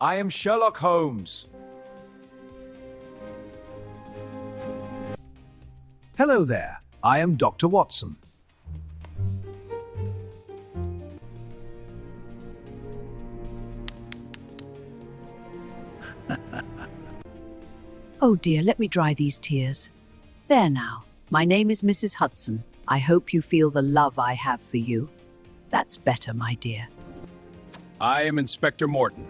I am Sherlock Holmes. Hello there. I am Dr. Watson. Oh dear, let me dry these tears. There now. My name is Mrs. Hudson. I hope you feel the love I have for you. That's better, my dear. I am Inspector Morton.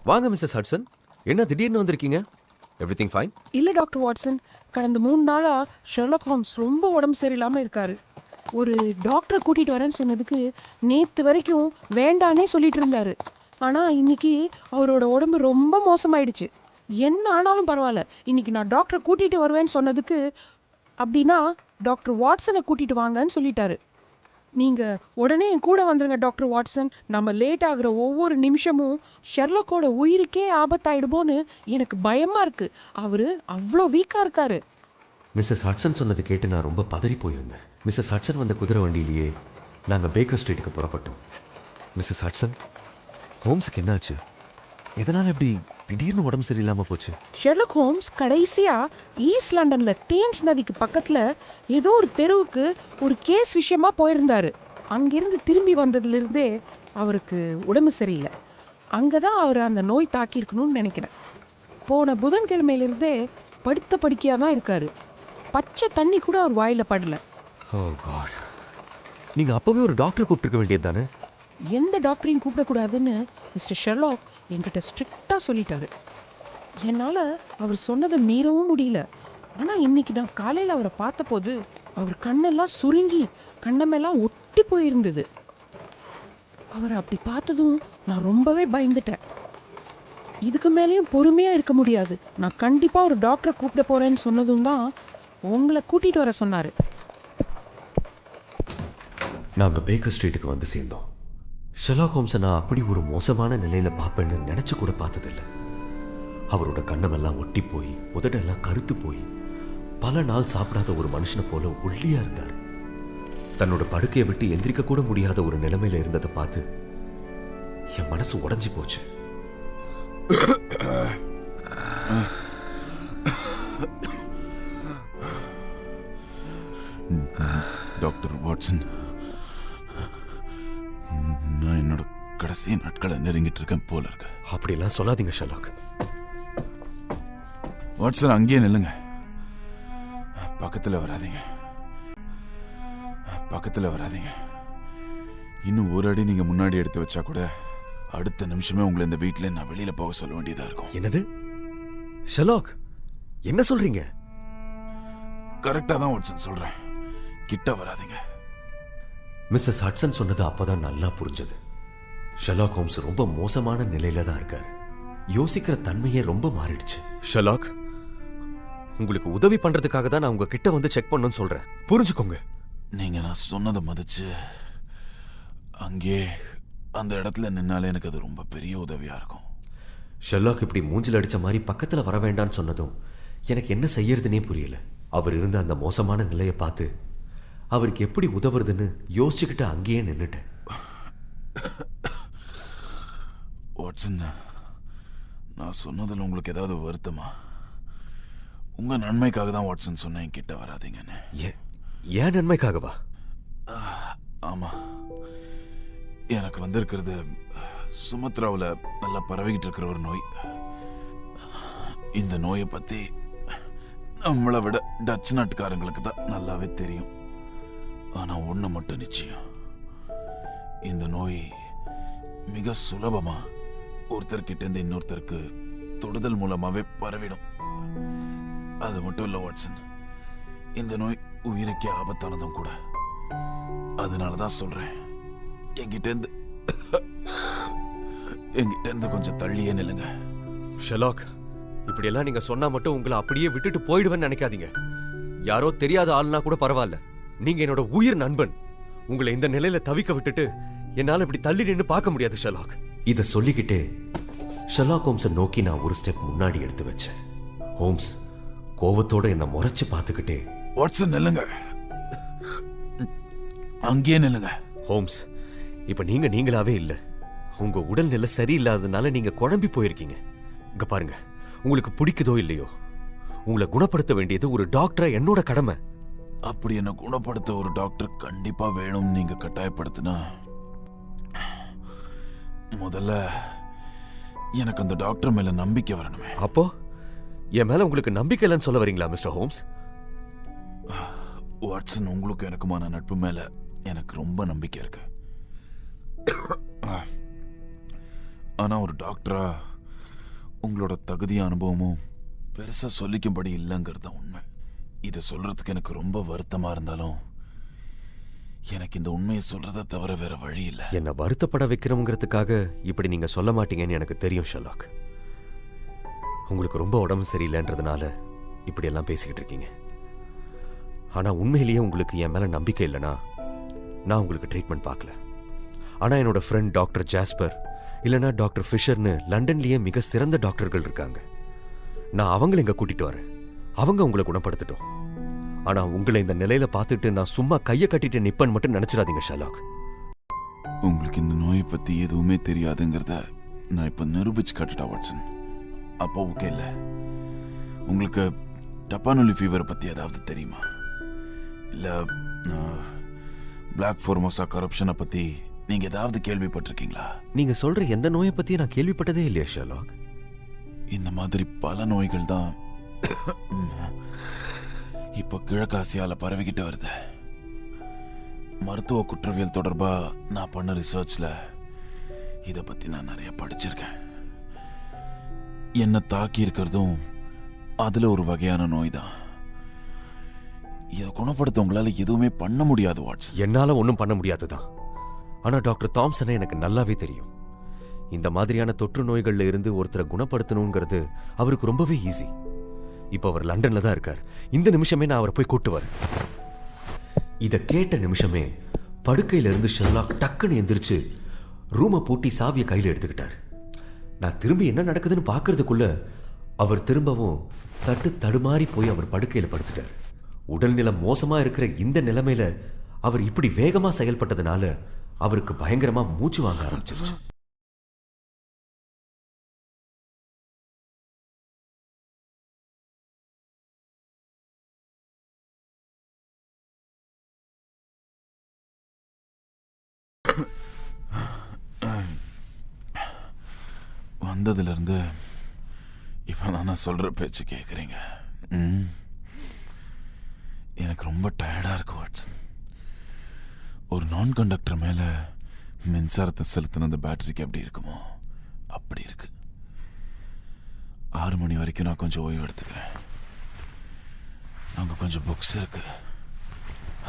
வாங்க Mrs Hatsun, என்ன திடீர்னு வந்திருக்கீங்க? Everything fine? இல்லை doctor Watson, கடந்த 3 நாளாக Sherlock Holmes ரொம்ப உடம்பு சரியில்லாமல் இருக்காரு. ஒரு டாக்டரை கூட்டிகிட்டு வரேன்னு சொன்னதுக்கு நேற்று வரைக்கும் வேண்டானே சொல்லிட்டு இருந்தாரு. ஆனால் இன்னைக்கு அவரோட உடம்பு ரொம்ப மோசமாயிடுச்சு. என்ன ஆனாலும் பரவாயில்ல, இன்னைக்கு நான் டாக்டரை கூட்டிகிட்டு வருவேன்னு சொன்னதுக்கு அப்படின்னா டாக்டர் வாட்சனை கூட்டிகிட்டு வாங்கன்னு சொல்லிட்டாரு. நீங்கள் உடனே என் கூட வந்துடுங்க டாக்டர் வாட்சன். நம்ம லேட் ஆகிற ஒவ்வொரு நிமிஷமும் ஷெர்லாக்கோட உயிருக்கே ஆபத்தாயிடுமோன்னு எனக்கு பயமாக இருக்குது. அவர் அவ்வளோ வீக்காக இருக்காரு. மிஸ்ஸஸ் ஹட்சன் சொன்னது கேட்டு நான் ரொம்ப பதறி போயிருந்தேன். மிஸ்ஸஸ் ஹட்சன் வந்த குதிரை வண்டியிலேயே நாங்கள் பேக்கர் ஸ்ட்ரீட்டுக்கு புறப்பட்டோம். மிஸ்ஸஸ் ஹட்சன், ஹோம்ஸுக்கு என்னாச்சு? எதனால் இப்படி திடீர்னு உடம்பு சரியில்லாமல் போச்சு? ஷெர்லாக் ஹோம்ஸ் கடைசியாக ஈஸ்ட் லண்டனில் தேம்ஸ் நதிக்கு பக்கத்தில் ஏதோ ஒரு தெருவுக்கு ஒரு கேஸ் விஷயமாக போயிருந்தார். அங்கேருந்து திரும்பி வந்ததுலேருந்தே அவருக்கு உடம்பு சரியில்லை. அங்கே தான் அவர் அந்த நோய் தாக்கியிருக்கணும்னு நினைக்கிறேன். போன புதன்கிழமையிலேருந்தே படுத்த படுக்கையாக தான் இருக்கார். பச்சை தண்ணி கூட அவர் வாயில் படலை. ஓ காட், நீங்கள் அப்போவே ஒரு டாக்டரை கூப்பிட்டுருக்க வேண்டியது தானே? எந்த டாக்டரையும் கூப்பிடக்கூடாதுன்னு மிஸ்டர் ஷெர்லாக் என்கிட்ட ஸ்ட்ரிக்டாக சொல்லிட்டாரு. என்னால் அவர் சொன்னதை மீறவும் முடியல. ஆனால் இன்னைக்கு நான் காலையில் அவரை பார்த்தபோது அவர் கண்ணெல்லாம் சுருங்கி கண்ணமெல்லாம் ஒட்டி போயிருந்தது. அவரை அப்படி பார்த்ததும் நான் ரொம்பவே பயந்துட்டேன். இதுக்கு மேலேயும் பொறுமையாக இருக்க முடியாது, நான் கண்டிப்பாக ஒரு டாக்டரை கூப்பிட போகிறேன்னு சொன்னதும் தான் உங்களை கூட்டிகிட்டு வர சொன்னார். நாங்கள் பேக்கர் ஸ்ட்ரீட்டுக்கு வந்து சேர்ந்தோம். ஷெர்லாக் ஹோம்ஸை நான் அப்படி ஒரு மோசமான நிலையில் பார்ப்பேன்னு நினச்சி கூட பார்த்ததில்லை. அவரோட கண்ணமெல்லாம் ஒட்டி போய் உதடெல்லாம் கருத்து போய் பல நாள் சாப்பிடாத ஒரு மனுஷனை போல ஒல்லியாக இருந்தார். தன்னோட படுக்கையை விட்டு எந்திரிக்க கூட முடியாத ஒரு நிலைமையில் இருந்ததை பார்த்து என் மனசு உடைஞ்சி போச்சு. டாக்டர் வாட்சன், நான் என்னோட கடைசி நாட்களை நெருங்கிட்டு இருக்கேன் போல இருக்கு. அப்படிலாம் சொல்லாதீங்க ஷெர்லாக். வாட்சன், அங்கேயே நில்லுங்க. பக்கத்தில் வராதீங்க. இன்னும் ஒரு அடி நீங்க முன்னாடி எடுத்து வச்சா கூட அடுத்த நிமிஷமே உங்களை இந்த வீட்டில் நான் வெளியில போக சொல்ல வேண்டியதா இருக்கும். என்னது ஷெர்லாக், என்ன சொல்றீங்க? கரெக்டா தான் வாட்சன் சொல்றேன், கிட்ட வராதீங்க. மிஸ்ஸஸ் ஹட்சன் சொன்னது அப்பதான் நல்லா புரிஞ்சது. ஷெர்லாக் ஹோம்ஸ் ரொம்ப மோசமான நிலையில தான் இருக்காரு. யோசிக்கிற தன்மையே ரொம்ப மாறிடுச்சு. ஷெர்லாக், உங்களுக்கு உதவி பண்றதுக்காக தான் நான் உங்க கிட்ட வந்து செக் பண்ணணும்னு சொல்றேன், புரிஞ்சுக்கோங்க. நீங்க நான் சொன்னதை மதிச்சு அங்கே அந்த இடத்துல நின்னாலே எனக்கு அது ரொம்ப பெரிய உதவியா இருக்கும். ஷெர்லாக் இப்படி மூஞ்சில் அடிச்ச மாதிரி பக்கத்துல வர வேண்டாம்னு சொன்னதும் எனக்கு என்ன செய்யறதுனே புரியல. அவர் இருந்த அந்த மோசமான நிலையை பார்த்து அவருக்கு எப்படி உதவுறதுன்னு யோசிச்சுக்கிட்டு அங்கேயே நின்னுட்டேன். வாட்சன், நான் சொன்னதில் உங்களுக்கு ஏதாவது வருத்தமா? உங்க நன்மைக்காக தான் வாட்சன் சொன்னேன் கிட்ட வராதீங்கன்னு. ஏன் நன்மைக்காகவா? ஆமா, எனக்கு வந்திருக்கிறது சுமத்ராவில் நல்லா பரவிக்கிட்டு இருக்கிற ஒரு நோய். இந்த நோயை பத்தி நம்மளை விட டச் நாட்டுக்காரங்களுக்கு தான் நல்லாவே தெரியும். ஆனா ஒண்ணு மட்டும் நிச்சயம், இந்த நோய் மிக சுலபமா ஒருத்தர்கிட்ட இருந்து இன்னொருத்தருக்கு தொடுதல் மூலமாவே பரவிடும். அது மட்டும் இல்ல வாட்சன், இந்த நோய் உயிருக்கே ஆபத்தானதும் கூட. அதனாலதான் சொல்றேன், என்கிட்ட இருந்து கொஞ்சம் தள்ளியே நில்லுங்க. ஷெர்லாக், இப்படியெல்லாம் நீங்க சொன்னா மட்டும் உங்களை அப்படியே விட்டுட்டு போயிடுவேன்னு நினைக்காதீங்க. யாரோ தெரியாத ஆள்னா கூட பரவாயில்ல, நீங்க என்னோட உயிர் நண்பன். உங்களை இந்த நிலையில தவிக்க விட்டுட்டு என்னால இப்படி தள்ளி நின்று பார்க்க முடியாது ஷெர்லாக். இத சொல்லிக்கிட்டே ஷெர்லாக் ஹோம்ஸை நோக்கி நான் ஒரு ஸ்டெப் முன்னாடி எடுத்து வச்சேன். ஹோம்ஸ் கோவத்தோட என்ன முறைச்சு பார்த்துக்கிட்டே, வாட்சன் நில்லுங்க. அங்கேயே நில்லுங்க. ஹோம்ஸ், இப்ப நீங்களாவே இல்ல. உங்க உடல்நிலை சரியில்லாததுனால நீங்க குழம்பி போயிருக்கீங்க. இங்க பாருங்க, உங்களுக்கு பிடிக்குதோ இல்லையோ, உங்களை குணப்படுத்த வேண்டியது ஒரு டாக்டரா என்னோட கடமை. அப்படி என்ன குணப்படுத்த ஒரு டாக்டர் கண்டிப்பா வேணும்னு நீங்க கட்டாயப்படுத்தினா, முதல்ல எனக்கு அந்த டாக்டர் மேல நம்பிக்கை வரணுமே. அப்போ என் மேல உங்களுக்கு நம்பிக்கை இல்லைன்னு சொல்ல வரீங்களா மிஸ்டர் ஹோம்ஸ்? வாட்சன், உங்களுக்கு எனக்குமான நட்பு மேல எனக்கு ரொம்ப நம்பிக்கை இருக்கு. ஆனா ஒரு டாக்டரா உங்களோட தகுதி அனுபவமும் பெருசா சொல்லிக்கும்படி இல்லைங்கிறது தான் உண்மை. இதை சொல்றதுக்கு எனக்கு ரொம்ப வருத்தமா இருந்தாலும் எனக்கு இந்த உண்மையை சொல்றதை தவிர வேற வழி இல்லை. என்னை வருத்தப்பட வைக்கிறோங்கிறதுக்காக இப்படி நீங்க சொல்ல மாட்டீங்கன்னு எனக்கு தெரியும் ஷெர்லாக். உங்களுக்கு ரொம்ப உடம்பு சரியில்லைன்றதுனால இப்படி எல்லாம் பேசிக்கிட்டு இருக்கீங்க. ஆனா உண்மையிலேயே உங்களுக்கு என் மேல நம்பிக்கை இல்லைனா நான் உங்களுக்கு ட்ரீட்மெண்ட் பார்க்கல. ஆனா என்னோட ஃப்ரெண்ட் டாக்டர் ஜாஸ்பர் இல்லைனா டாக்டர் ஃபிஷர்னு லண்டன்லயே மிக சிறந்த டாக்டர்கள் இருக்காங்க. நான் அவங்களை இங்க கூட்டிட்டு வரேன். அவங்க உங்களை குணப்படுத்தட்டும். ஆனா உங்களை இந்த நிலையில பார்த்துட்டு நான் சும்மா கையை கட்டிட்டு நிப்பன் மட்டும் நினைச்சிடாதீங்க ஷெர்லாக். உங்களுக்கு இந்த நோயை பத்தி எதுவுமே தெரியாதுங்கிறத நான் இப்ப நிரூபிச்சு காட்டுட்டா வாட்சன். அப்போ ஓகே இல்ல? உங்களுக்கு டப்பானொலி ஃபீவர் பத்தி ஏதாவது தெரியுமா? இல்ல பிளாக் ஃபோர்மோசா கரப்ஷனை பத்தி நீங்க ஏதாவது கேள்விப்பட்டிருக்கீங்களா? நீங்க சொல்ற எந்த நோயை பத்தி நான் கேள்விப்பட்டதே இல்லையா ஷெர்லாக்? இந்த மாதிரி பல நோய்கள் தான் இப்போ கிழக்காசியால பரவிக்கிட்டு வருது. மருத்துவ குற்றவியல் தொடர்பா நான் பண்ண ரிசர்ச்ல இதை பத்தி நான் நிறைய படிச்சிருக்கேன். என்ன தாக்கி இருக்கிறதும் அதுல ஒரு வகையான நோய் தான். இதை குணப்படுத்த உங்களால எதுவுமே பண்ண முடியாது வாட்ஸ். என்னால ஒன்றும் பண்ண முடியாதுதான். ஆனா டாக்டர் தாம்சனை எனக்கு நல்லாவே தெரியும். இந்த மாதிரியான தொற்று நோய்கள்ல இருந்து ஒருத்தரை குணப்படுத்தணுங்கிறது அவருக்கு ரொம்பவே ஈஸி. இப்போ அவர் லண்டன்ல தான் இருக்கார். இந்த நிமிஷமே நான் அவரை போய் கூட்டு வரேன். இதை கேட்ட நிமிஷமே படுக்கையில இருந்து ஷெர்லாக் டக்குன்னு எந்திரிச்சு ரூமை பூட்டி சாவியை கையில் எடுத்துக்கிட்டார். நான் திரும்பி என்ன நடக்குதுன்னு பார்க்கறதுக்குள்ள அவர் திரும்பவும் தடுமாறி போய் அவர் படுக்கையில படுத்துட்டார். உடல்நிலை மோசமா இருக்கிற இந்த நிலைமையில அவர் இப்படி வேகமா செயல்பட்டதுனால அவருக்கு பயங்கரமா மூச்சு வாங்க ஆரம்பிச்சிருச்சு. வந்ததுல இருந்து இப்ப நான் சொல்ற பேச்சு கேக்குறீங்க. எனக்கு ரொம்ப டயர்டா இருக்கு வாட்சன். ஒரு நான் கண்டக்டர் மேல மின்சாரத்தை செலுத்தின அந்த பேட்டரிக்கு எப்படி இருக்குமோ அப்படி இருக்கு. 6 மணி வரைக்கும் நான் கொஞ்சம் ஓய்வு எடுத்துக்கிறேன். அங்க கொஞ்சம் புக்ஸ் இருக்கு,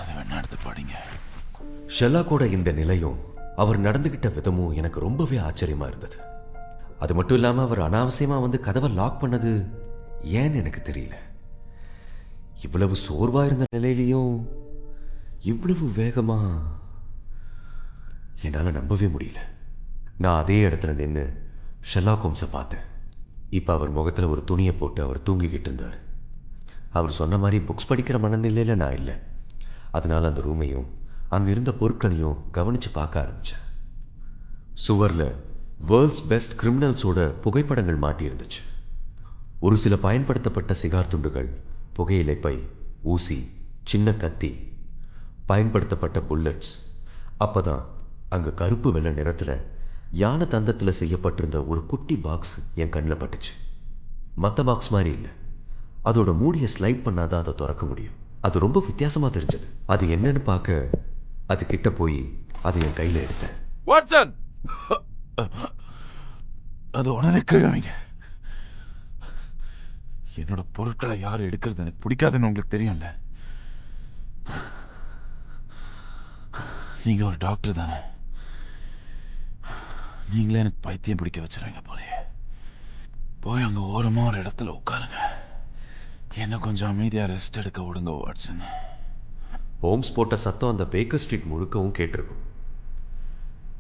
அதை வேணா எடுத்து படிங்க. ஷெர்லாக்கோட இந்த நிலையும் அவர் நடந்துகிட்ட விதமும் எனக்கு ரொம்பவே ஆச்சரியமா இருந்தது. அது மட்டும் இல்லாம அவர் அனாவசியமா வந்து கதவை லாக் பண்ணது ஏன்னு எனக்கு தெரியல. இவ்வளவு சோர்வா இருந்த நிலையிலையும் இவ்வளவு வேகமா என்னால நம்பவே முடியல. நான் அதே இடத்துல நின்று ஷெர்லாக் ஹோம்ஸை பார்த்தேன். இப்போ அவர் முகத்தில் ஒரு துணியை போட்டு அவர் தூங்கிக்கிட்டு இருந்தார். அவர் சொன்ன மாதிரி புக்ஸ் படிக்கிற மனநிலையில் நான் இல்லை. அதனால அந்த ரூமையும் அங்கே இருந்த பொருட்களையும் கவனித்து பார்க்க ஆரம்பித்தேன். சுவரில் வேர்ல்ட்ஸ் பெஸ்ட் கிரிமினல்ஸோட புகைப்படங்கள் மாட்டியிருந்துச்சு. ஒரு சில பயன்படுத்தப்பட்ட சிகார் துண்டுகள், புகையிலை பை, ஊசி, சின்ன கத்தி, பயன்படுத்தப்பட்ட புல்லட்ஸ். அப்போ தான் அங்கே கருப்பு வெள்ளை நிறத்தில் யானை தந்தத்தில் செய்யப்பட்டிருந்த ஒரு குட்டி பாக்ஸ் என் கண்ணில் பட்டுச்சு. மற்ற பாக்ஸ் மாதிரி இல்லை. அதோட மூடியை ஸ்லைட் பண்ணாதான் அதை திறக்க முடியும். அது ரொம்ப வித்தியாசமாக தெரிஞ்சது. அது என்னன்னு பார்க்க அது கிட்ட போய் அதை என் கையில் எடுத்தேன். வாட்சன், அது உடனே கேளுங்க. என்னோட பொருட்களை யாரும் எடுக்கிறது எனக்கு பிடிக்காதுன்னு உங்களுக்கு தெரியும்ல. நீங்க ஒரு டாக்டர் தானே, நீங்களே எனக்கு பைத்தியம் பிடிக்க வச்சுருவீங்க போலயே. போய் அங்க ஓரமா ஒரு இடத்துல உட்காருங்க. என்ன கொஞ்சம் அமைதியா ரெஸ்ட் எடுக்க விடுங்க வாட்சன். ஹோம்ஸ் போட்ட சத்தம் அந்த பேக்கர் ஸ்ட்ரீட் முழுக்கவும் கேட்டிருக்கும்.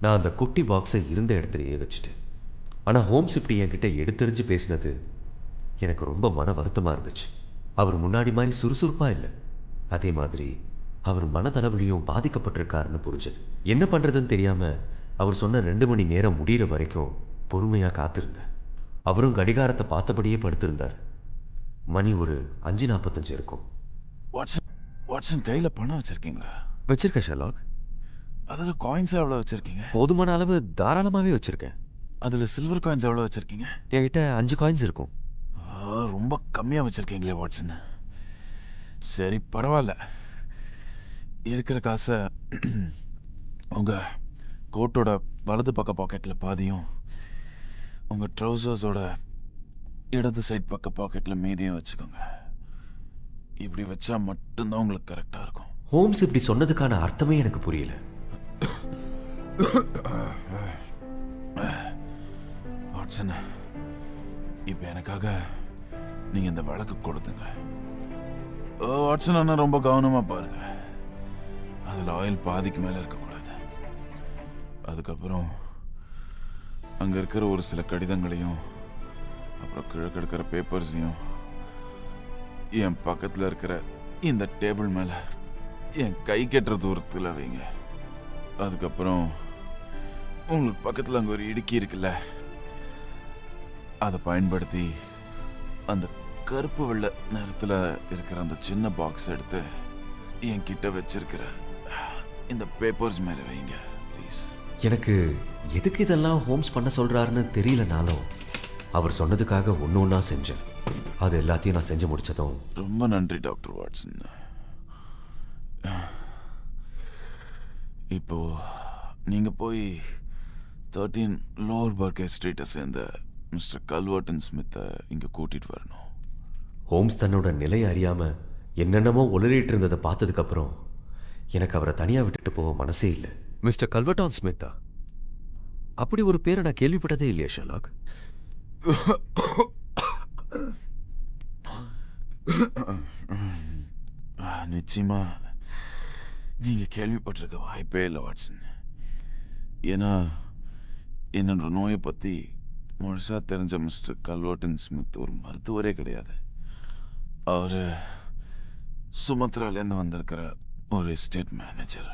நான் அந்த குட்டி பாக்ஸை இருந்த இடத்துலையே வச்சுட்டேன். ஆனால் ஹோம்ஸ் இப்படி என்கிட்ட எடுத்தெறிஞ்சு பேசினது எனக்கு ரொம்ப மன வருத்தமாக இருந்துச்சு. அவர் முன்னாடி மாதிரி சுறுசுறுப்பாக இல்லை. அதே மாதிரி அவர் மனதளவிலையும் பாதிக்கப்பட்டிருக்காருன்னு புரிஞ்சது. என்ன பண்ணுறதுன்னு தெரியாமல் அவர் சொன்ன 2 மணி நேரம் முடிகிற வரைக்கும் பொறுமையாக காத்திருந்தேன். அவரும் கடிகாரத்தை பார்த்தபடியே படுத்திருந்தார். மணி ஒரு 5:45 இருக்கும். வாட்சன் கையில் பணம் வச்சுருக்கீங்களா? வச்சிருக்கேன் ஷெர்லாக். அதில் காயின்ஸ் எவ்வளோ வச்சுருக்கீங்க? போதுமான அளவு தாராளமாகவே வச்சுருக்கேன். அதில் சில்வர் காயின்ஸ் எவ்வளோ வச்சுருக்கீங்க? என்கிட்ட 5 காயின்ஸ் இருக்கும். ரொம்ப கம்மியாக வச்சுருக்கீங்களே வாட்சன். சரி பரவாயில்ல. இருக்கிற காசை உங்கள் கோட்டோட வலது பக்க பாக்கெட்டில் பாதியும், உங்கள் ட்ரௌசர்ஸோட இடது சைட் பக்க பாக்கெட்டில் மீதியும் வச்சுக்கோங்க. இப்படி வச்சா மட்டும்தான் உங்களுக்கு கரெக்டாக இருக்கும். ஹோம்ஸ் இப்படி சொன்னதுக்கான அர்த்தமே எனக்கு புரியல. வாட்சன், இப்போ எனக்காக நீங்கள் இந்த வழக்கு கொடுத்துங்க. வாட்சன் அண்ணா ரொம்ப கவனமாக பாருங்க. அதில் ஆயில் பாதிக்கு மேலே இருக்கக்கூடாது. அதுக்கப்புறம் அங்கே இருக்கிற ஒரு சில கடிதங்களையும் அப்புறம் கிழக்கு எடுக்கிற பேப்பர்ஸையும் என் பக்கத்தில் இருக்கிற இந்த டேபிள் மேலே என் கை கெட்டுற தூரத்தில் வைங்க. அதுக்கப்புறம் உங்களுக்கு பக்கத்தில் அங்கே ஒரு இடுக்கி இருக்குல்ல, அதை பயன்படுத்தி அந்த கருப்பு வெள்ளை நிறத்தில் இருக்கிற அந்த சின்ன பாக்ஸ் எடுத்து என் கிட்ட வச்சிருக்கிற இந்த பேப்பர்ஸ் மேலே வைங்க ப்ளீஸ். எனக்கு எதுக்கு இதெல்லாம் ஹோம்ஸ் பண்ண சொல்கிறாருன்னு தெரியலனாலும் அவர் சொன்னதுக்காக ஒன்று ஒன்றா செஞ்சேன். அது எல்லாத்தையும் நான் செஞ்சு முடித்ததும், ரொம்ப நன்றி டாக்டர் வாட்சன். இப்போ நீங்கள் போய் 13 லோவர் பர்கே ஸ்ட்ரீட்டை சேர்ந்த மிஸ்டர் கல்வர்டன் ஸ்மித்தை இங்கே கூட்டிகிட்டு வரணும். ஹோம்ஸ் தன்னோட நிலையை அறியாமல் என்னென்னமோ உளறிட்டு இருந்ததை பார்த்ததுக்கப்புறம் எனக்கு அவரை தனியாக விட்டுட்டு போக மனசே இல்லை. மிஸ்டர் கல்வர்டன் ஸ்மித்தா? அப்படி ஒரு பேரை நான் கேள்விப்பட்டதே இல்லையா ஷெர்லாக்? நிச்சயமா நீங்க கேள்விப்பட்டிருக்க வாய்ப்பே இல்லை வாட்சன். ஏன்னா என்னோட நோயை பத்தி முழுசா தெரிஞ்ச மிஸ்டர் கல்வர்டன் ஸ்மித் ஒரு மருத்துவரே கிடையாது. அவரு சுமத்ராலேருந்து வந்திருக்கிற ஒரு எஸ்டேட் மேனேஜர்.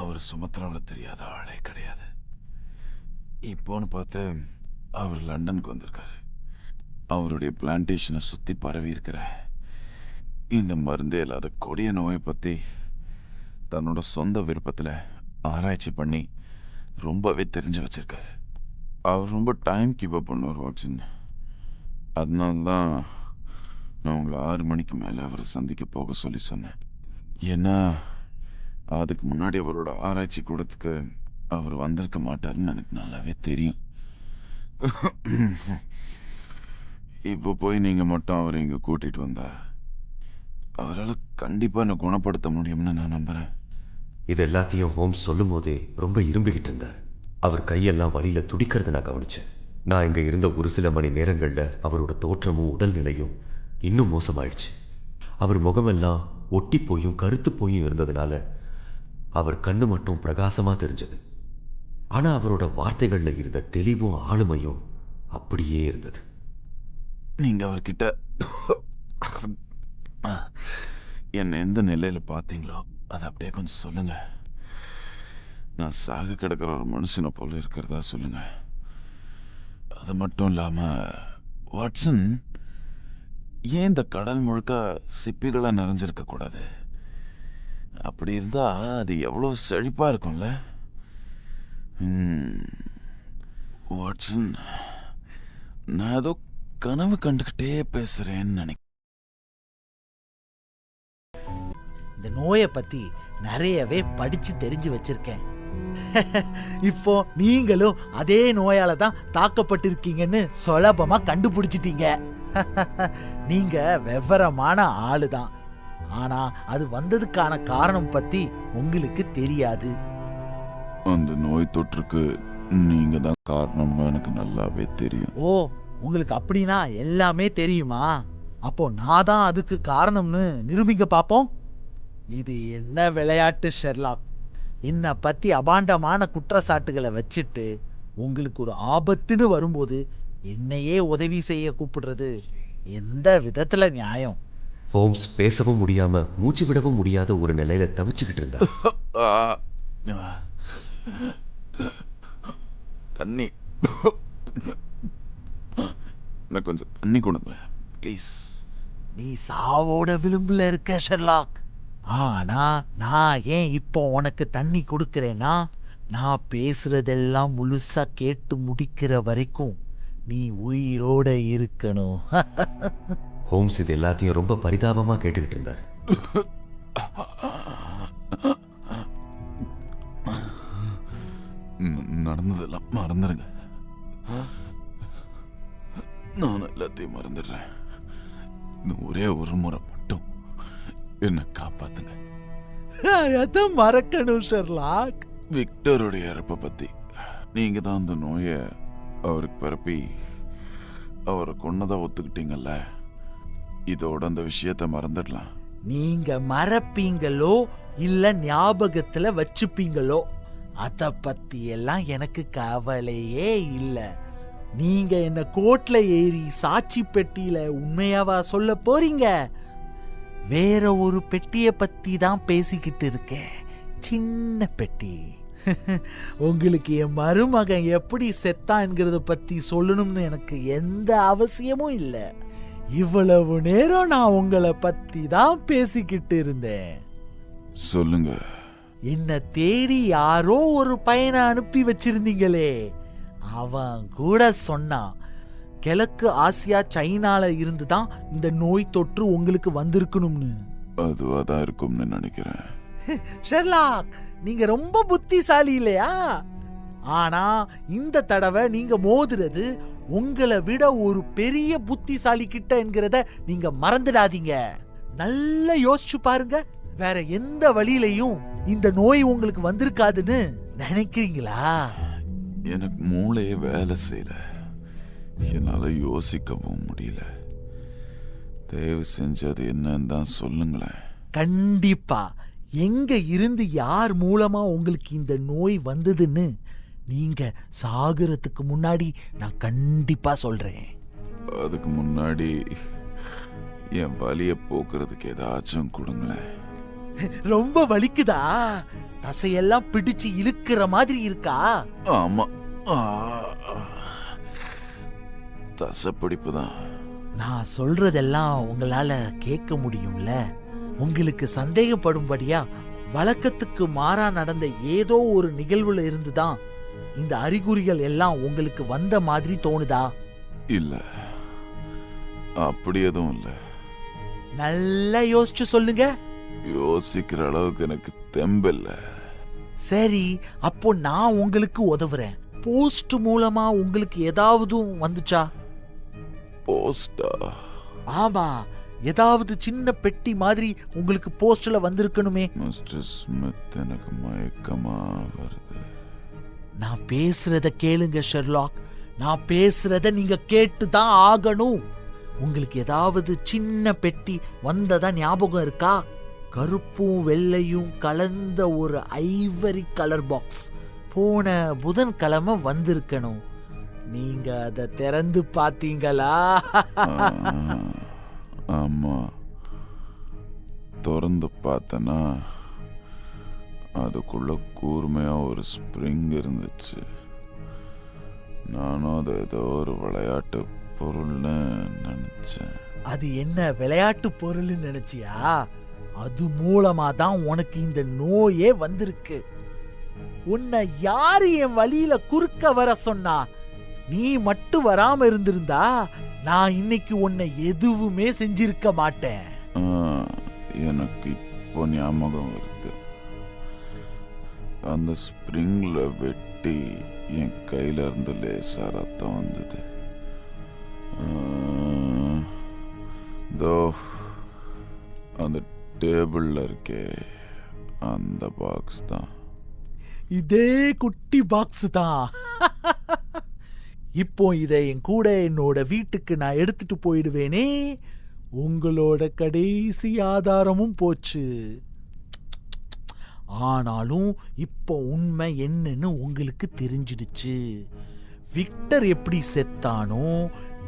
அவர் சுமத்ராவில் தெரியாத ஆளே கிடையாது. இப்போன்னு பார்த்து அவர் லண்டனுக்கு வந்திருக்காரு. அவருடைய பிளான்டேஷனை சுற்றி பரவி இருக்கிற இந்த மருந்தே இல்லாத கொடிய நோயை பற்றி தன்னோட சொந்த விருப்பத்தில் ஆராய்ச்சி பண்ணி ரொம்பவே தெரிஞ்சு வச்சிருக்காரு. அவர் ரொம்ப டைம் கீப் அப் பண்ணுவார் வாட்சன். அதனால்தான் நான் உங்களை 6 மணிக்கு மேலே அவரை சந்திக்க போக சொல்லி சொன்னேன். ஏன்னா அதுக்கு முன்னாடி அவரோட ஆராய்ச்சி கூடத்துக்கு அவர் வந்திருக்க மாட்டாருன்னு எனக்கு நல்லாவே தெரியும். இப்போ போய் நீங்கள் மட்டும் அவரை இங்கே கூட்டிகிட்டு வந்தா அவரால் கண்டிப்பாக என்னை குணப்படுத்த முடியும்னு நான் நம்புகிறேன். இது எல்லாத்தையும் ஹோம்ஸ் சொல்லும் போதே ரொம்ப இரும்பிக்கிட்டு இருந்தார். அவர் கையெல்லாம் வலியில் துடிக்கிறத நான் கவனித்தேன். நான் இங்கே இருந்த ஒரு சில மணி நேரங்களில் அவரோட தோற்றமும் உடல்நிலையும் இன்னும் மோசமாயிடுச்சு. அவர் முகமெல்லாம் ஒட்டி போயும் கருத்து போயும் இருந்ததுனால அவர் கண்ணு மட்டும் பிரகாசமாக தெரிஞ்சது. ஆனால் அவரோட வார்த்தைகளில் இருந்த தெளிவும் ஆளுமையும் அப்படியே இருந்தது. நீங்கள் அவர்கிட்ட என்னை எந்த நிலையில் பார்த்தீங்களோ அதை அப்படியே கொஞ்சம் சொல்லுங்க. நான் சாக கிடக்கிற ஒரு மனுஷனை போல இருக்கிறதா சொல்லுங்க. அது மட்டும் இல்லாமல் வாட்சன், ஏன் இந்த கடல் முழுக்க சிப்பிகளாக நிறைஞ்சிருக்க கூடாது? அப்படி இருந்தா அது எவ்வளோ செழிப்பா இருக்கும்ல. வாட்சன், நான் ஏதோ கனவு கண்டுகிட்டே பேசுறேன்னு நினைக்கிறேன். இந்த நோயை பத்தி நிறையவே படிச்சு தெரிஞ்சு வச்சிருக்கேன். இப்போ நீங்களும் அதே நோயால தான் தாக்கப்பட்டிருக்கீங்கன்னு சுலபமா கண்டுபிடிச்சிட்டீங்க. நீங்க விவரமான ஆளுதான். ஆனா அது வந்ததுக்கான காரணம் பத்தி உங்களுக்கு தெரியாது. அந்த நோய் தொற்றுக்கு நீங்க தான் காரணம்னு எனக்கு நல்லாவே தெரியும். ஓ, உங்களுக்கு அப்படின்னா எல்லாமே தெரியுமா? அப்போ நான் தான் அதுக்கு காரணம்னு நிரூபிங்க பாப்போம். இது என்ன விளையாட்டு ஷெர்லாக்? என்னை பத்தி அபாண்டமான குற்றச்சாட்டுகளை வச்சுட்டு உங்களுக்கு ஒரு ஆபத்துன்னு வரும்போது என்னையே உதவி செய்ய கூப்பிடுறது எந்த விதத்துல நியாயம்? ஹோம்ஸ் பேசவும் முடியாம மூச்சு விடவும் முடியாத ஒரு நிலையில தவிச்சுக்கிட்டு இருந்தார். தண்ணி, எனக்கு கொஞ்சம் தண்ணி கொடுங்க ப்ளீஸ். நீ சாவோட விளிம்புல இருக்க ஷெர்லாக். ஆனா நான் ஏன் இப்போ உனக்கு தண்ணி கொடுக்கறேன்னா, நான் பேசுறதெல்லாம் முழுசா கேட்டு முடிக்கிற வரைக்கும் நீ உயிரோட இருக்கணும். ஹோம்ஸ் இது எல்லாத்தையும் ரொம்ப பரிதாபமா கேட்டுக்கிட்டு இருந்தார். நடந்ததெல்லாம் மறந்துடுங்க. நான் எல்லாத்தையும் மறந்துடுறேன். இந்த ஒரே ஒரு முறை மட்டும் என்னை காப்பாத்துங்க. எதை மறக்கணும் ஷெர்லாக்? விக்டருடைய இறப்பை பத்தி. நீங்க தான் அந்த நோயை அவருக்கு பரப்பி அவரை கொன்னதா ஒத்துக்கிட்டீங்கல்ல. இதோட அந்த விஷயத்தை மறந்துடலாம். நீங்க மறப்பீங்களோ இல்ல ஞாபகத்துல வச்சுப்பீங்களோ அத பத்தி எல்லாம் எனக்கு கவலையே இல்ல. நீங்க என்ன கோட்ல ஏறி சாட்சி பெட்டியில உண்மையாவா சொல்ல போறீங்க? வேற ஒரு பெட்டிய பத்தி தான் பேசிக்கிட்டு இருக்கேன். சின்ன பெட்டி. உங்களுக்கு என் மருமகன் எப்படி செத்தான்ங்கிறத பத்தி சொல்லணும்னு எனக்கு எந்த அவசியமும் இல்ல. இவ்வளவு நேரம் நான் உங்களை பத்தி தான் பேசிக்கிட்டு இருந்தேன். சொல்லுங்க. என்ன தேடி யாரோ ஒரு பையனை அனுப்பி வச்சிருந்தீங்களே, அவன் கூட சொன்னான் கிழக்கு ஆசியா சைனால இருந்து தான் இந்த நோய் தொற்று உங்களுக்கு வந்திருக்கணும்னு. அதுவா தான் இருக்கும்னு நினைக்கிறேன். ஷெர்லாக், நீங்க ரொம்ப புத்திசாலி இல்லையா? ஆனா இந்த தடவை நீங்க மோதுறது உங்களை விட ஒரு பெரிய புத்திசாலி கிட்ட என்கிறத நீங்க மறந்துடாதீங்க. நல்லா யோசிச்சு பாருங்க. வேற எந்த வழியிலையும் இந்த நோய் உங்களுக்கு வந்திருக்காதுன்னு நினைக்கிறீங்களா? எனக்கு மூளையே வேலை செய்யல. என்னால யோசிக்கவும் முடியல. தயவு செஞ்சு அது என்னன்னு தான் சொல்லுங்களேன். கண்டிப்பா எங்க இருந்து யார் மூலமா உங்களுக்கு இந்த நோய் வந்ததுன்னு நீங்க சாகுறதுக்கு முன்னாடி நான் கண்டிப்பா சொல்றேன். அதுக்கு முன்னாடி என் வலியை போக்குறதுக்கு ஏதாச்சும் கொடுங்களேன். ரொம்ப வலிக்குதா? தசையெல்லாம் பிடிச்சு இழுக்கிற மாதிரி இருக்கா? ஆமா, தசைப்பிடிப்பு தான். நான் சொல்றதெல்லாம் உங்களால கேட்க முடியும்ல? உங்களுக்கு சந்தேகப்படும்படியா வழக்கத்துக்கு மாறா நடந்த ஏதோ ஒரு நிகழ்வுல இருந்துதான் இந்த அறிகுறிகள் எல்லாம் உங்களுக்கு வந்த மாதிரி தோணுதா? இல்ல, அப்படி எதுவும் இல்ல. நல்லா யோசிச்சு சொல்லுங்க. யோசிக்கிற அளவுக்கு எனக்கு தெம்பில்ல. சரி, அப்போ நான் உங்களுக்கு உதவுறேன். போஸ்ட் மூலமா உங்களுக்கு ஏதாவது வந்துச்சா? போஸ்டா? ஆமா, ஏதாவது சின்ன பெட்டி மாதிரி உங்களுக்கு போஸ்ட்ல வந்திருக்கணுமே. மிஸ்டர் ஸ்மித், எனக்கு மயக்கமா வருது. நான் பேசுறத கேளுங்க ஷெர்லாக். நான் பேசுறத நீங்க கேட்டுதான் ஆகணும். உங்களுக்கு ஏதாவது சின்ன பெட்டி வந்ததா ஞாபகம் இருக்கா? கருப்பும் வெள்ளையும் கலந்த ஒரு ஐவரி கலர் பாக்ஸ் போன புதன்கிழமை வந்திருக்கணும். நீங்க அதை திறந்து பாத்தீங்களா? ஆமா, திறந்து பார்த்தனா அதுக்குள்ள கூர்மையா ஒரு ஸ்ப்ரிங் இருந்துச்சு. நானும் அது ஏதோ ஒரு விளையாட்டு பொருள்னு நினைச்சேன். அது என்ன விளையாட்டு பொருள்னு நினைச்சியா? அது மூலமா தான் உனக்கு இந்த நோயே வந்திருக்கு. உன்னை யாரு என் வழியில குறுக்க வர சொன்னா? நீ மட்டும் வராம இருந்திருந்தா நான் இன்னைக்கு உன்னை எதுவுமே செஞ்சிருக்க மாட்டேன். எனக்கு இப்போ ஞாபகம் வருது. அந்த ஸ்ப்ரிங்ல வெட்டி என் கையில இருந்து லேசா ரத்தம் வந்தது. அந்த டேபிள்ல இருக்கே அந்த பாக்ஸ் தான். இதே குட்டி பாக்ஸ் தான். இப்போ இதை என் கூட என்னோட வீட்டுக்கு நான் எடுத்துட்டு போயிடுவேனே, உங்களோட கடைசி ஆதாரமும் போச்சு. ஆனாலும் இப்போ உண்மை என்னன்னு உங்களுக்கு தெரிஞ்சிடுச்சு. விக்டர் எப்படி செத்தானோ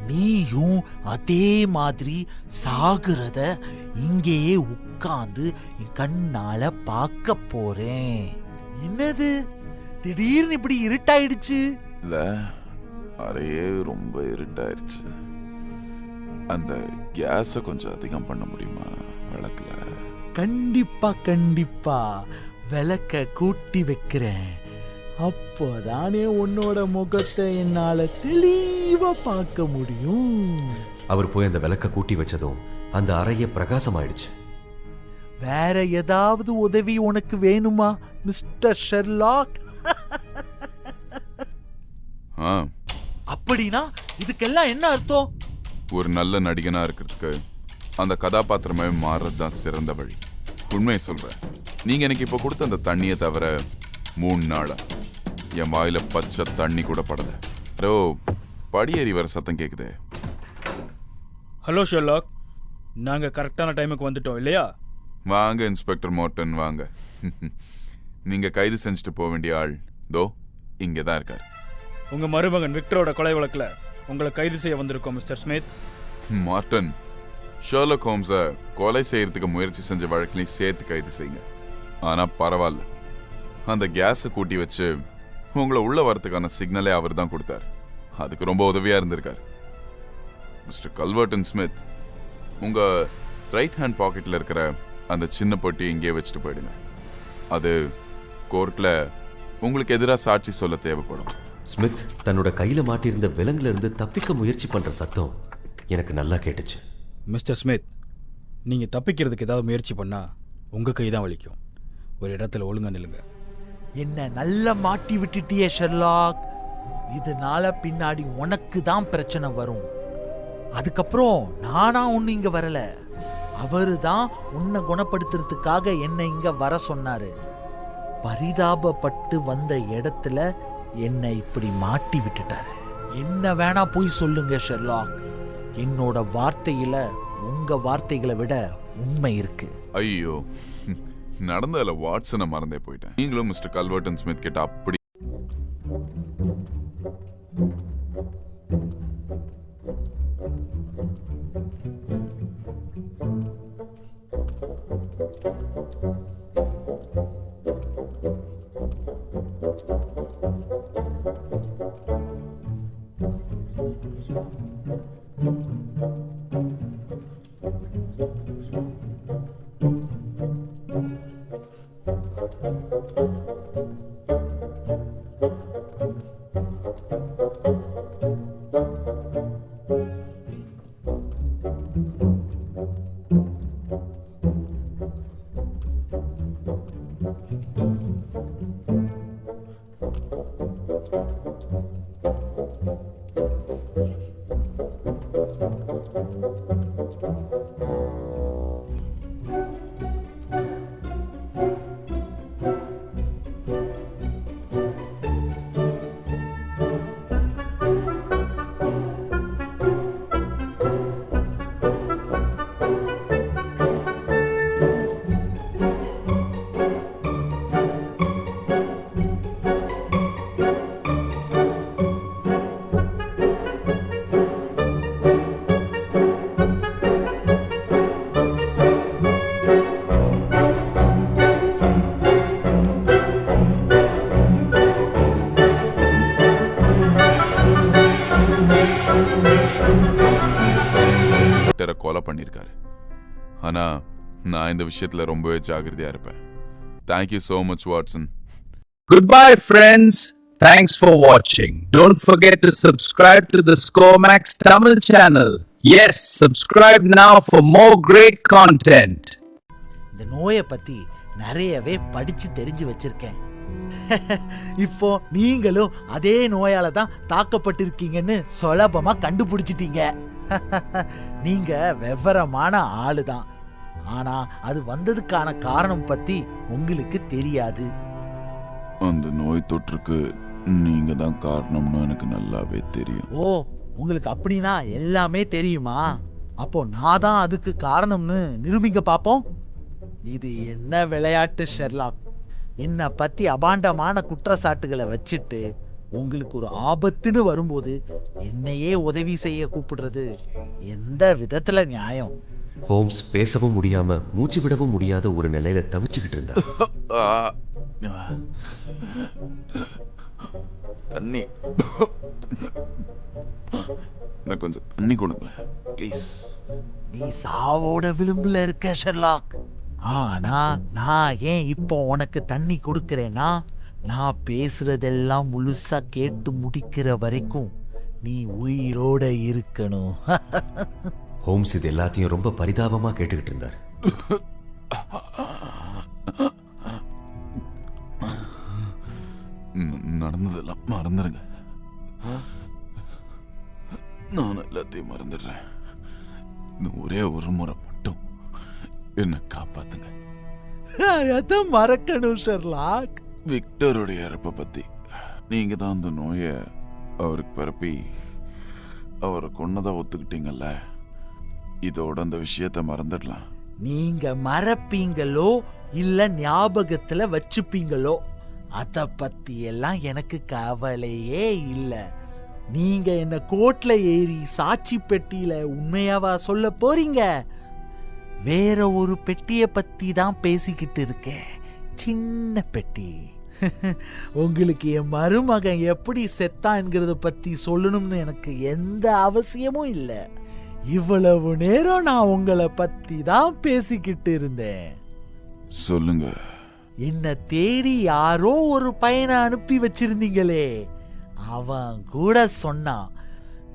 நீயும் அதே மாதிரி சாகுறத இங்கேயே உட்கார்ந்து என் கண்ணால பார்க்க போறேன். என்னது திடீர்னு இப்படி இருட்டாயிடுச்சு? இல்ல, அறையே ரொம்ப இருட்டாயிருச்சு. அந்த கேஸை கொஞ்சம் அதிகம் பண்ண முடியுமா விளக்குல? கண்டிப்பா கண்டிப்பா விளக்க கூட்டி வைக்கிறேன். அப்போதானே உன்னோட முகத்தை என்னால தெளிவா பார்க்க முடியும். அவர் போய் அந்த விளக்க கூட்டி வச்சதும் அந்த அறைய பிரகாசமாயிடுச்சு. வேற ஏதாவது உதவி உனக்கு வேணுமா மிஸ்டர் ஷெர்லாக்? அப்படின்னா இதுக்கெல்லாம் என்ன அர்த்தம்? ஒரு நல்ல நடிகனா இருக்கிறதுக்கு அந்த கதாபாத்திரமே மாறுறது தான் சிறந்த வழி. உண்மையை சொல்றேன், நீங்க எனக்கு இப்ப கொடுத்த அந்த தண்ணியை தவிர 3 நாளா என் வாயில பச்சை தண்ணி கூட படல. படியேறி வர சத்தம் கேக்குதே. ஹலோ ஷெர்லாக், நாங்க கரெக்டான டைமுக்கு வந்துட்டோம் இல்லையா? வாங்க இன்ஸ்பெக்டர் மோர்டன் வாங்க. நீங்க கைது செஞ்சுட்டு போக வேண்டிய ஆள் தோ இங்கதான் இருக்காரு. உங்க மருமகன் விக்டரோட கொலை வழக்குல உங்களை கைது செய்ய வந்திருக்கோம் மிஸ்டர் ஸ்மித். மார்டன், ஷெர்லாக் ஹோம்ஸை கொலை செய்யறதுக்கு முயற்சி செஞ்ச வழக்கிலையும் சேர்த்து கைது செய்யுங்க. ஆனா பரவாயில்ல, அந்த கேஸை கூட்டி வச்சு உங்களை உள்ள வரத்துக்கான சிக்னலே அவர் தான் கொடுத்தார். அதுக்கு ரொம்ப உதவியா இருந்திருக்கார். மிஸ்டர் கல்வர்டன் ஸ்மித், உங்க ரைட் ஹேண்ட் பாக்கெட்ல இருக்கிற அந்த சின்ன பொட்டி இங்கே வச்சுட்டு போயிடுங்க. அது கோர்ட்ல உங்களுக்கு எதிராக சாட்சி சொல்ல தேவைப்படும். ஸ்மித் தன்னோட கையில மாட்டியிருந்த விலங்குல இருந்து தப்பிக்க முயற்சி பண்ற சத்தம் எனக்கு நல்லா கேட்டுச்சு. மிஸ்டர் ஸ்மித், நீங்க தப்பிக்கிறதுக்கு ஏதாவது முயற்சி பண்ணா உங்க கை தான் வலிக்கும். ஒரு இடத்துல ஒழுங்கா நில்லுங்க. என்ன நல்லா மாட்டி விட்டுட்டியே ஷெர்லாக். இதனால பின்னாடி உனக்கு தான் பிரச்சனை வரும். அதுக்கப்புறம் நானா ஒண்ணு இங்க வரல, அவரு தான் உன்னை குணப்படுத்துறதுக்காக என்னை இங்க வர சொன்னாரு. பரிதாபப்பட்டு வந்த இடத்துல என்னை இப்படி மாட்டி விட்டுட்டாரு. என்ன வேணா போய் சொல்லுங்க ஷெர்லாக், என்னோட வார்த்தையில உங்க வார்த்தைகளை விட உண்மை இருக்கு. ஐயோ, நடந்ததுல வாட்சனை மறந்தே போயிட்டேன். நீங்களும் மிஸ்டர் கல்வர்டன் ஸ்மித் கிட்ட அப்படி கொலை பண்ணிருக்காரு. ஆனா நான் இந்த விஷயத்துல ரொம்பவே ஜாகிரதையா இருப்பேன். Thank you so much, Watson. Goodbye, friends. Thanks for watching. Don't forget to subscribe to the Scoremax Tamil channel. Yes, subscribe now for more great content. இந்த நோயை பத்தி நிறையவே படிச்சு தெரிஞ்சு வச்சிருக்கேன். இப்போ நீங்களும் அதே நோயால தான் தாக்கப்பட்டிருக்கீங்கன்னு சுலபமா கண்டுபிடிச்சிட்டீங்க. நீங்க விவரமான ஆளுதான், ஆனா அது வந்ததுக்கான காரணம் பத்தி உங்களுக்கு தெரியாது. அந்த நோய் தொற்றுக்கு நீங்க தான் காரணம்னு எனக்கு நல்லாவே தெரியும். ஓ, உங்களுக்கு அப்படின்னா எல்லாமே தெரியுமா? அப்போ நான் தான் அதுக்கு காரணம்னு நிரூபிங்க பாப்போம். இது என்ன விளையாட்டு ஷெர்லாக்? என்னை பத்தி அபாண்டமான குற்றச்சாட்டுகளை வச்சுட்டு உங்களுக்கு ஒரு ஆபத்துன்னு வரும்போது என்னையே உதவி செய்ய கூப்பிடுறது எந்த விதத்துல நியாயம்? ஹோம்ஸ் பேசவும் முடியாம மூச்சு விடவும் முடியாத ஒரு நிலையில தவிச்சுக்கிட்டு இருந்தார். தண்ணி எனக்கு கொஞ்சம் தண்ணி கொடுங்க ப்ளீஸ். நீ சாவோட விளிம்புல இருக்க ஷெர்லாக். ஆனா நான் ஏன் இப்போ உனக்கு தண்ணி கொடுக்கறேன்னா, நான் பேசுறதெல்லாம் முழுசா கேட்டு முடிக்கிற வரைக்கும் நீ உயிரோட இருக்கணும். ஹோம்ஸ் இது எல்லாத்தையும் ரொம்ப பரிதாபமா கேட்டுக்கிட்டு இருந்தார். நடந்ததெல்லாம் மறந்துடுங்க. நான் எல்லாத்தையும் மறந்துடுறேன். இந்த ஒரே ஒரு முறை மட்டும் என்ன காப்பாத்துங்க. எதை மறக்கணும் ஷெர்லாக்? விக்டருடைய இறப்பை பத்தி. நீங்க தான் அந்த நோயை அவருக்கு பரப்பி அவரை கொன்னதா ஒத்துக்கிட்டீங்கல்ல. இதோட அந்த விஷயத்த மறந்துடலாம். நீங்க மறப்பீங்களோ இல்ல ஞாபகத்துல வச்சுப்பீங்களோ அத பத்தி எல்லாம் எனக்கு கவலையே இல்ல. நீங்க என்ன கோட்ல ஏறி சாட்சி பெட்டியில உண்மையாவா சொல்ல போறீங்க? வேற ஒரு பெட்டிய பத்தி தான் பேசிக்கிட்டு இருக்கேன். சின்ன பெட்டி. உங்களுக்கு என் மருமகன் எப்படி செத்தான்ங்கிறத பத்தி சொல்லணும்னு எனக்கு எந்த அவசியமும் இல்லை. இவ்வளவு நேரம் நான் உங்களை பத்தி தான் பேசிக்கிட்டு இருந்தேன். சொல்லுங்க. என்ன தேடி யாரோ ஒரு பையனை அனுப்பி வச்சிருந்தீங்களே, அவன் கூட சொன்னான்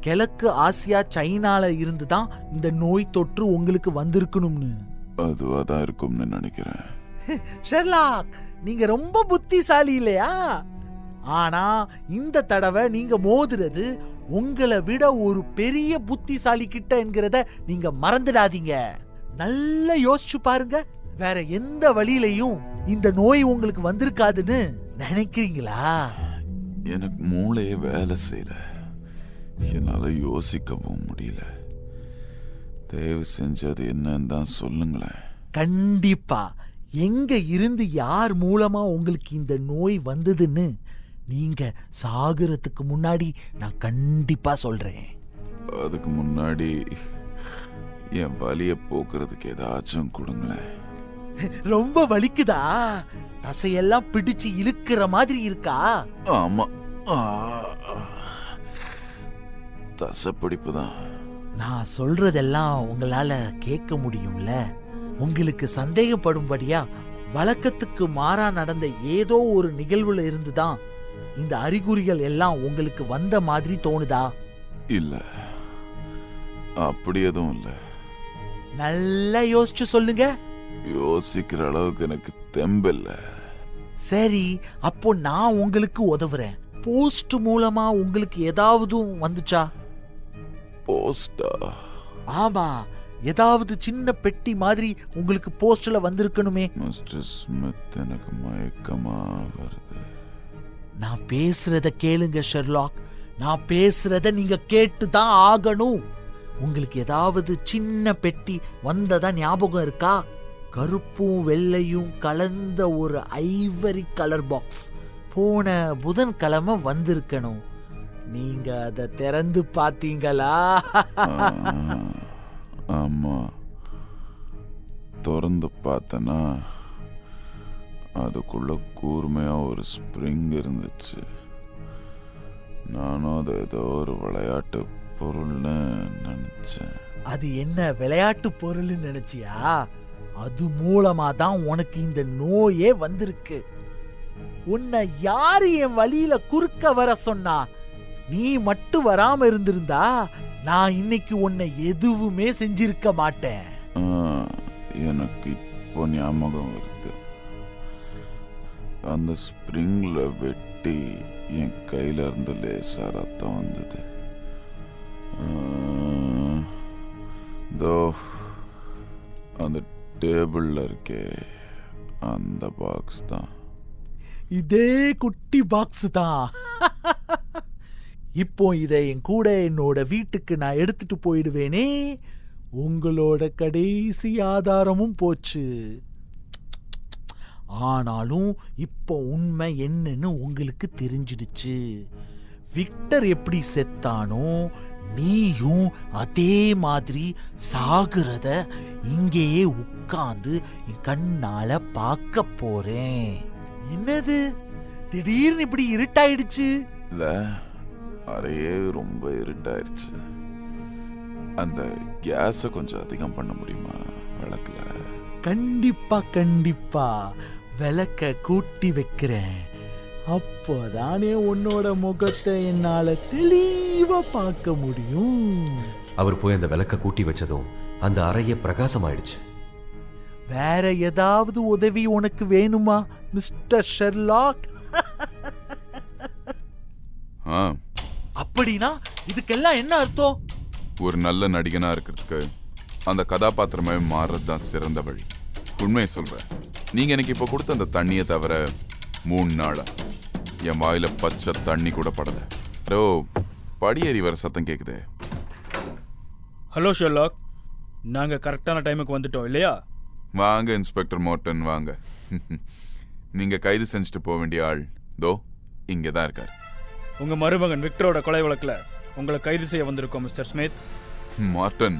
கிழக்கு ஆசியா சைனால இருந்து தான் இந்த நோய் தொற்று உங்களுக்கு வந்திருக்கணும்னு. அதுவாதான் இருக்கும்னு நினைக்கிறேன். ஷெர்லாக், நீங்க ரொம்ப புத்திசாலி இல்லையா? ஆனா இந்த தடவை நீங்க மோதுறது உங்களை விட ஒரு பெரிய புத்திசாலி கிட்ட என்கிறத நீங்க மறந்துடாதீங்க. நல்லா யோசிச்சு பாருங்க. வேற எந்த வழியிலையும் இந்த நோய் உங்களுக்கு வந்திருக்காதுன்னு நினைக்கிறீங்களா? எனக்கு மூளையே வேலை செய்யல. என்னால யோசிக்கவும் முடியல. தயவு செஞ்சு அது என்னன்னு தான் சொல்லுங்களேன். கண்டிப்பா. எங்க இருந்து யார் மூலமா உங்களுக்கு இந்த நோய் வந்ததுன்னு நீங்க சாகுறதுக்கு முன்னாடி நான் கண்டிப்பா சொல்றேன். அதுக்கு முன்னாடி என் வலிய போக்குறதுக்கு ஏதாச்சும் கொடுங்களேன். ரொம்ப வலிக்குதா? தசையெல்லாம் பிடிச்சு இழுக்கிற மாதிரி இருக்கா? ஆமா, தசைப்பிடிப்பு தான். நான் சொல்றதெல்லாம் உங்களால கேட்க முடியும்ல? உங்களுக்கு சந்தேகப்படும்படியா வழக்கத்துக்கு மாறா நடந்த ஏதோ ஒரு நிகழ்வுல இருந்துதான் இந்த அறிகுறிகள் எல்லாம் உங்களுக்கு வந்த மாதிரி தோணுதா? இல்ல, அப்படி எதுவும் இல்ல. நல்லா யோசிச்சு சொல்லுங்க. யோசிக்கிற அளவுக்கு எனக்கு தெம்பில்ல. சரி, அப்போ நான் உங்களுக்கு உதவுறேன். போஸ்ட் மூலமா உங்களுக்கு ஏதாவது வந்துச்சா? போஸ்டா? ஆமா, ஏதாவது சின்ன பெட்டி மாதிரி உங்களுக்கு போஸ்ட்ல வந்திருக்கணுமே. மிஸ்டர் ஸ்மித், எனக்கு மயக்கமா வருது. நான் பேசுறத கேளுங்க ஷெர்லாக். நான் பேசுறத நீங்க கேட்டுதான் ஆகணும். உங்களுக்கு ஏதாவது சின்ன பெட்டி வந்ததா ஞாபகம் இருக்கா? கருப்பும் வெள்ளையும் கலந்த ஒரு ஐவரி கலர் பாக்ஸ் போன புதன்கிழமை வந்திருக்கணும். நீங்க அதை திறந்து பாத்தீங்களா? ஆமா, திறந்து பார்த்தனா அதுக்குள்ள கூர்மையா ஒரு ஸ்ப்ரிங் இருந்துச்சு. நானும் அது ஏதோ ஒரு விளையாட்டு பொருள்னு நினைச்சேன். அது என்ன விளையாட்டு பொருள்னு நினைச்சியா? அது மூலமா தான் உனக்கு இந்த நோயே வந்திருக்கு. உன்னை யாரு என் வழியில குறுக்க வர சொன்னா? நீ மட்டும் வராம இருந்திருந்தா நான் இன்னைக்கு உன்னை எதுவுமே செஞ்சிருக்க மாட்டேன். எனக்கு இப்போ ஞாபகம் வருது. அந்த ஸ்ப்ரிங்ல வெட்டி என் கையில இருந்து லேசா ரத்தம் வந்தது. அந்த டேபிள்ல இருக்கே அந்த பாக்ஸ் தான். இதே குட்டி பாக்ஸ் தான். இப்போ இதை என் கூட என்னோட வீட்டுக்கு நான் எடுத்துட்டு போயிடுவேனே, உங்களோட கடைசி ஆதாரமும் போச்சு. ஆனாலும் இப்போ உண்மை என்னன்னு உங்களுக்கு தெரிஞ்சிடுச்சு. விக்டர் எப்படி செத்தானோ நீயும் அதே மாதிரி சாகுறத இங்கேயே உட்கார்ந்து என் கண்ணால பார்க்க போறேன். என்னது திடீர்னு இப்படி இருட்டாயிடுச்சு? இல்ல, அறையே ரொம்ப இருட்டாயிருச்சு. அந்த கேஸ கொஞ்சம் அதிகம் பண்ண முடியுமா விளக்குல? கண்டிப்பா கண்டிப்பா விளக்க கூட்டி வைக்கிறேன். அப்போதானே உன்னோட முகத்தை என்னால தெளிவா பார்க்க முடியும். அவர் போய் அந்த விளக்க கூட்டி வச்சதும் அந்த அறையே பிரகாசமாயிடுச்சு. வேற ஏதாவது உதவி உனக்கு வேணுமா மிஸ்டர் ஷெர்லாக்? அப்படின்னா இதுக்கெல்லாம் என்ன அர்த்தம்? ஒரு நல்ல நடிகனா இருக்கிறதுக்கு அந்த கதாபாத்திரமே மாறுறது தான் சிறந்த வழி. உண்மையை சொல்றேன், நீங்க எனக்கு இப்ப கொடுத்த அந்த தண்ணியை தவிர 3 நாளா என் வாயில பச்சை தண்ணி கூட படல. ஹலோ, படியேறி வர சத்தம் கேக்குதே. ஹலோ ஷெர்லாக், நாங்கள் கரெக்டான டைமுக்கு வந்துட்டோம் இல்லையா? வாங்க இன்ஸ்பெக்டர் மோர்டன், வாங்க. நீங்க கைது செஞ்சுட்டு போக வேண்டிய ஆள் தோ இங்கே தான் இருக்கார். உங்கள் மருமகன் விக்டரோட கொலை வழக்கில் உங்களை கைது செய்ய வந்திருக்கோம் மிஸ்டர் ஸ்மித். மார்டன்,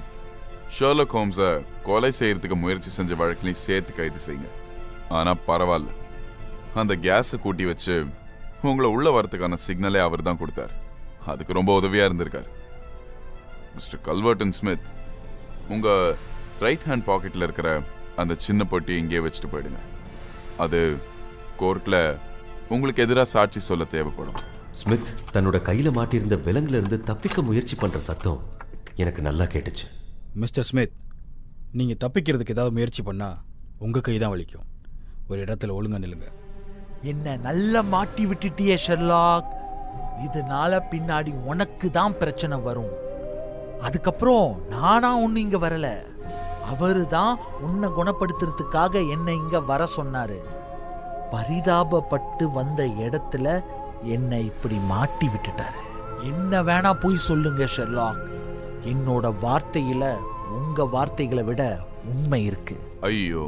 ஷெர்லாக் ஹோம்ஸை கொலை செய்யறதுக்கு முயற்சி செஞ்ச வழக்கிலையும் சேர்த்து கைது செய்யுங்க. ஆனால் பரவாயில்ல, அந்த கேஸை கூட்டி வச்சு உங்களை உள்ள வரத்துக்கான சிக்னலே அவர் தான் கொடுத்தார். அதுக்கு ரொம்ப உதவியா இருந்திருக்கார். மிஸ்டர் கல்வர்டன் ஸ்மித், உங்க ரைட் ஹேண்ட் பாக்கெட்ல இருக்கிற அந்த சின்ன பொட்டி இங்கே வச்சுட்டு போயிடுங்க. அது கோர்ட்ல உங்களுக்கு எதிராக சாட்சி சொல்ல தேவைப்படும். ஸ்மித் தன்னோட கையில மாட்டியிருந்த விலங்குல இருந்து தப்பிக்க முயற்சி பண்ற சத்தம் எனக்கு நல்லா கேட்டுச்சு. மிஸ்டர் ஸ்மித், நீங்கள் தப்பிக்கிறதுக்கு ஏதாவது முயற்சி பண்ணால் உங்கள் கை தான் வலிக்கும். ஒரு இடத்துல ஒழுங்கா நில்லுங்க. என்ன நல்லா மாட்டி விட்டுட்டியே ஷெர்லாக். இதனால பின்னாடி உனக்கு தான் பிரச்சனை வரும். அதுக்கப்புறம் நானா ஒன்னு இங்க வரல, அவரு தான் உன்னை குணப்படுத்துறதுக்காக என்னை இங்க வர சொன்னாரு. பரிதாபப்பட்டு வந்த இடத்துல என்னை இப்படி மாட்டி விட்டுட்டாரு. என்ன வேணா போய் சொல்லுங்க ஷெர்லாக், என்னோட வார்த்தையில உங்க வார்த்தைகளை விட உண்மை இருக்கு. ஐயோ,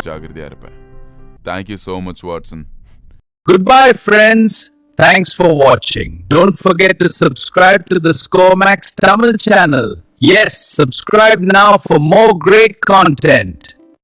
ஜாகிரதையா இருப்பேன். Thank you so much, Watson. Goodbye, friends. Thanks for watching. Don't forget to subscribe to the Scoremax Tamil channel. Yes, subscribe now for more great content.